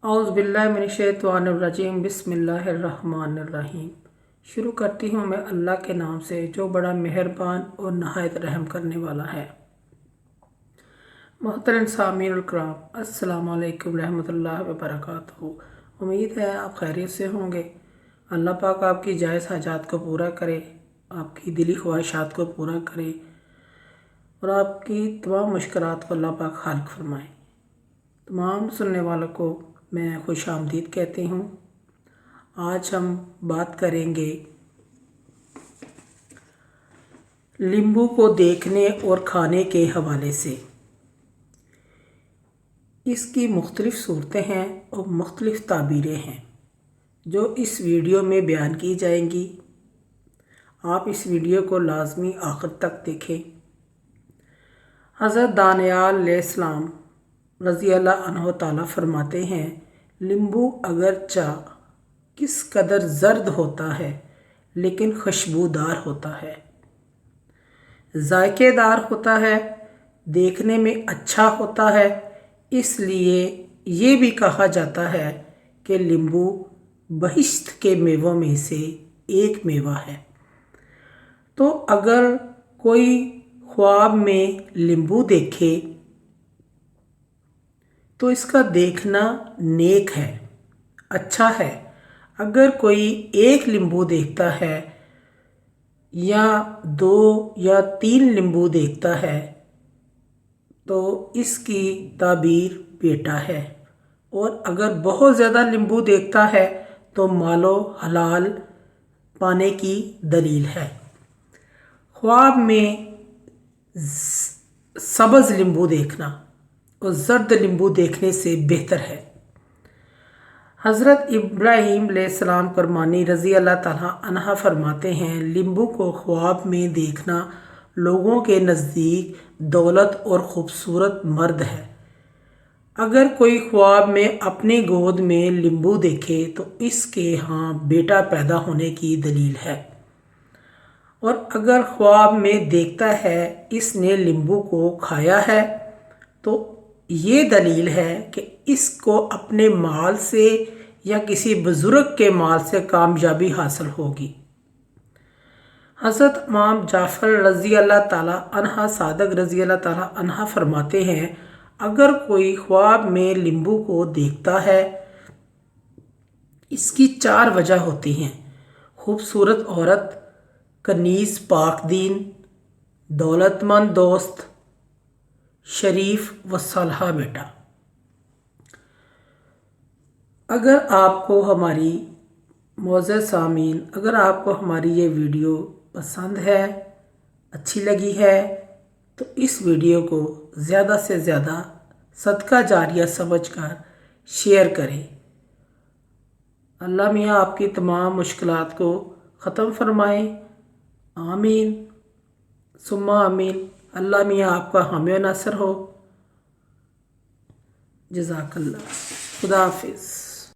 औज़ बिल्लाहि मिनश्शैतानिर्रजीम बिस्मिल्लाहिर्रहमानिर्रहीम। शुरू करती हूँ मैं अल्लाह के नाम से जो बड़ा मेहरबान और नहायत रहम करने वाला है। मोहतरम सामीन कराम, अस्सलामु अलैकुम रहमतुल्लाहि व बरकातहू। उम्मीद है आप खैरियत से होंगे। अल्लाह पाक आपकी जायज़ हाजात को पूरा करे, आपकी दिली ख्वाहिशात को पूरा करे और आपकी तमाम मुश्किलात को अल्लाह पाक हल फरमाए। तमाम सुनने वालों को मैं खुश आमदीद कहती हूँ। आज हम बात करेंगे नींबू को देखने और खाने के हवाले से। इसकी मुख्तलिफ़ सूरतें हैं और मुख्तलिफ़ ताबीरें हैं जो इस वीडियो में बयान की जाएंगी। आप इस वीडियो को लाजमी आखिर तक देखें। हज़रत दानियाल अलैहिस्सलाम रज़ी अल्लाह अन्हु ताला फरमाते हैं, नींबू अगरचा किस कदर ज़र्द होता है लेकिन खुशबूदार होता है, जायकेदार होता है, देखने में अच्छा होता है। इसलिए ये भी कहा जाता है कि नींबू बहिश्त के मेवों में से एक मेवा है। तो अगर कोई ख्वाब में नींबू देखे तो इसका देखना नेक है, अच्छा है। अगर कोई एक नींबू देखता है या 2 या 3 नींबू देखता है तो इसकी ताबीर बेटा है, और अगर बहुत ज़्यादा नींबू देखता है तो मालो हलाल पाने की दलील है। ख्वाब में सब्ज़ नींबू देखना और ज़र्द नींबू देखने से बेहतर है। हज़रत इब्राहीम अलैहिस्सलाम कुरबानी रज़ी अल्लाह ताला अन्हा फरमाते हैं, नींबू को ख्वाब में देखना लोगों के नज़दीक दौलत और ख़ूबसूरत मर्द है। अगर कोई ख्वाब में अपनी गोद में नींबू देखे तो इसके यहाँ बेटा पैदा होने की दलील है, और अगर ख्वाब में देखता है इसने नींबू को खाया है तो ये दलील है कि इसको अपने माल से या किसी बुज़ुर्ग के माल से कामयाबी हासिल होगी। हज़रत इमाम जाफ़र रज़ी अल्लाह ताला अन्हा सादक रज़ी अल्लाह ताला अन्हा फरमाते हैं, अगर कोई ख्वाब में नींबू को देखता है इसकी 4 वजह होती हैं: खूबसूरत औरत, कनीज़ पाक दीन, दौलतमंद दोस्त, शरीफ व सालहा बेटा। अगर आपको हमारी मोअज़्ज़ज़ सामीन, अगर आपको हमारी ये वीडियो पसंद है, अच्छी लगी है तो इस वीडियो को ज़्यादा से ज़्यादा सदका जारिया समझकर शेयर करें। अल्लाह मियाँ आपकी तमाम मुश्किलात को ख़त्म फरमाएँ। आमीन सुम्मा आमीन। अल्लाह मियाँ आपका हामी व नासर हो। जज़ाकल्लाह। खुदा हाफिज़।